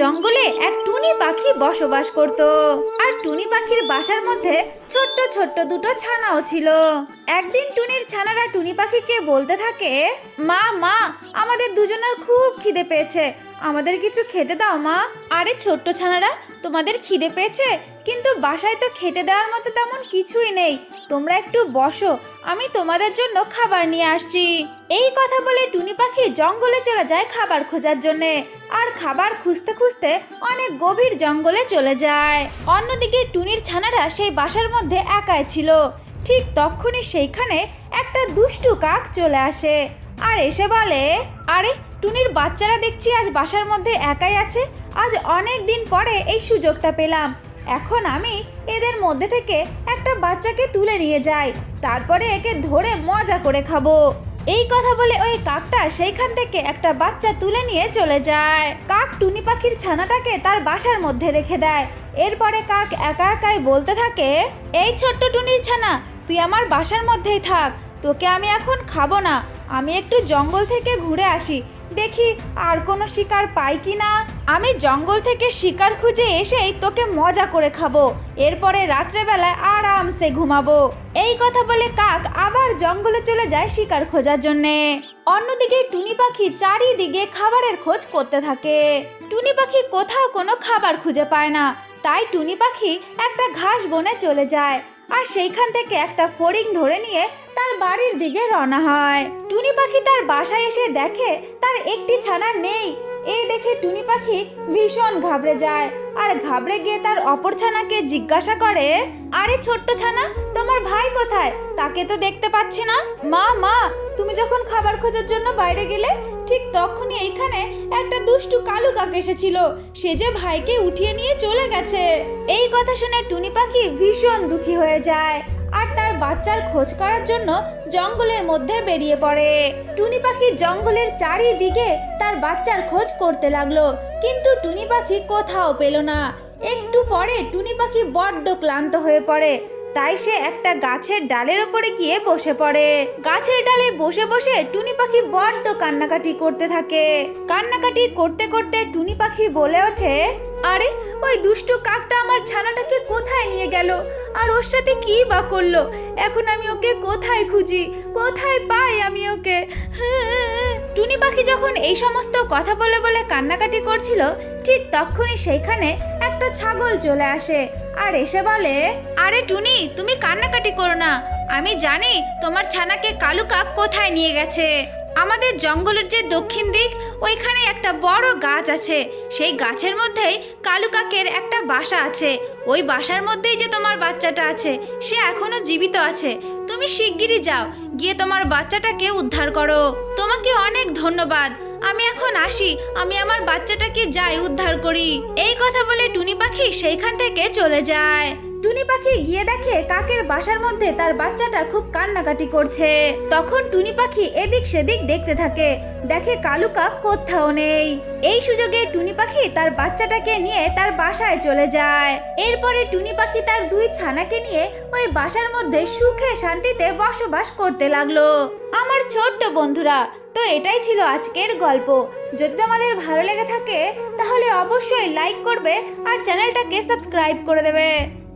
জঙ্গলে এক টুনি পাখি বসবাস করত। আর টুনি পাখির বাসার মধ্যে ছোট্ট ছোট্ট দুটো ছানাও ছিল। একদিন টুনির ছানারা টুনি পাখিকে বলতে থাকে, মা মা আমাদের দুজনের খুব খিদে পেয়েছে, আমাদের কিছু খেতে দাও মা। আরে ছোট্ট ছানারা, তোমাদের খিদে পেয়েছে, কিন্তু বাসায় তো খেতে দেওয়ার মতো তেমন কিছুই নেই, তোমরা একটু বসো, আমি তোমাদের জন্য খাবার নিয়ে আসছি। এই কথা বলে টুনি পাখি জঙ্গলে চলে যায় খাবার খোঁজার জন্যে। আর খাবার খুঁজতে খুঁজতে অনেক গভীর জঙ্গলে চলে যায়। অন্যদিকে টুনির ছানারা সেই বাসার মধ্যে একাই ছিল। ঠিক তখনই সেইখানে একটা দুষ্টু কাক চলে আসে আর এসে বলে, আরে টুনির বাচ্চারা দেখছি আজ বাসার মধ্যে একাই আছে, আজ অনেক দিন পরে এই সুযোগটা পেলাম, এখন আমি এদের মধ্যে থেকে একটা বাচ্চাকে তুলে নিয়ে যাই, তারপরে একে ধরে মজা করে খাবো। এই কথা বলে ওই কাকটা সেইখান থেকে একটা বাচ্চা তুলে নিয়ে চলে যায়। কাক টুনি পাখির ছানাটাকে তার বাসার মধ্যে রেখে দেয়। এরপরে কাক একা একাই বলতে থাকে, এই ছোট্ট টুনির ছানা, তুই আমার বাসার মধ্যেই থাক, তোকে আমি এখন খাবো না, আমি একটু জঙ্গল থেকে ঘুরে আসি, দেখি আর কোনো শিকার পাই কি না। আমি জঙ্গল থেকে শিকার খুঁজে এসেই তোকে মজা করে খাবো, এরপরে রাত্রেবেলায় আরামসে ঘুমাবো। এই কথা বলে কাক আবার জঙ্গলে চলে যায় শিকার খোঁজার জন্যে। অন্যদিকে টুনি পাখি চারিদিকে খাবারের খোঁজ করতে থাকে। টুনি পাখি কোথাও কোনো খাবার খুঁজে পায় না, তাই টুনি পাখি একটা ঘাস বনে চলে যায় আর সেইখান থেকে একটা ফড়িং ধরে নিয়ে তার বাড়ির দিকে রওনা হয়। টুনি পাখি তার বাসায় এসে দেখে তার একটি ছানা নেই। এই দেখে টুনি পাখি ভীষণ ঘাবড়ে যায় আর ঘাবড়ে গিয়ে তার অপর ছানাকে জিজ্ঞাসা করে, আরে ছোট্ট ছানা, তোমার ভাই কোথায়? তাকে তো দেখতে পাচ্ছি না। মা মা, তুমি যখন খাবার খোঁজার জন্য বাইরে গেলে ঠিক তখনই এইখানে একটা দুষ্টু কালু কাক এসেছিল, সে যে ভাইকে উঠিয়ে নিয়ে চলে গেছে। এই কথা শুনে টুনি পাখি ভীষণ দুঃখী হয়ে যায় আর তার বাচ্চার খোঁজ করার জন্য জঙ্গলের মধ্যে বেরিয়ে পড়ে। টুনি পাখি জঙ্গলের চারিদিকে তার বাচ্চার খোঁজ করতে লাগলো, কিন্তু টুনি পাখি কোথাও পেল না। একটু পরে টুনি পাখি বড্ড ক্লান্ত হয়ে পড়ে, তাই সে একটা গাছের ডালের ওপরে গিয়ে বসে পড়ে। গাছের ডালে বসে বসে টুনি পাখি বড্ড কান্নাকাটি করতে থাকে। কান্নাকাটি করতে করতে টুনি পাখি বলে ওঠে, আরে ওই দুষ্টু কাকটা আমার ছানাটাকে কোথায় নিয়ে গেল, আর ওর সাথে কি বা করলো, এখন আমি ওকে কোথায় খুঁজি, কোথায় পাই আমি ওকে। টুনি পাখি যখন এই সমস্ত কথা বলে বলে কান্নাকাটি করছিল, ঠিক তখনই সেইখানে একটা ছাগল চলে আসে আর এসে বলে, আরে টুনি, তুমি কান্নাকাটি করো না, আমি জানি তোমার ছানাকে কালু কাক কোথায় নিয়ে গেছে। আমাদের জঙ্গলের যে দক্ষিণ দিক, ওইখানে একটা বড় গাছ আছে, সেই গাছের মধ্যেই কালু কাকের একটা বাসা আছে, ওই বাসার মধ্যেই যে তোমার বাচ্চাটা আছে সে এখনো জীবিত আছে, তুমি শিগগিরই যাও, গিয়ে তোমার বাচ্চাটাকে উদ্ধার করো। তোমাকে অনেক ধন্যবাদ, আমি এখন আসি, আমি আমার বাচ্চাটাকে যাই উদ্ধার করি। এই কথা বলে টুনি পাখি সেইখান থেকে চলে যায়। টুনি পাখি গিয়ে দেখে কাকের বাসার মধ্যে তার বাচ্চাটা খুব কান্নাকাটি করছে। তখন টুনি পাখি এদিক সেদিক দেখতে থাকে, দেখে কালু কাক কোথাও নেই। এই সুযোগে টুনি পাখি তার বাচ্চাটাকে নিয়ে তার বাসায় চলে যায়। এরপরে টুনি পাখি তার দুই ছানাকে নিয়ে ওই বাসার মধ্যে সুখে শান্তিতে বসবাস করতে লাগলো। আমার ছোট্ট বন্ধুরা, তো এটাই ছিল আজকের গল্প। যদি তোমাদের ভালো লেগে থাকে তাহলে অবশ্যই লাইক করবে আর চ্যানেলটাকে সাবস্ক্রাইব করে দেবে।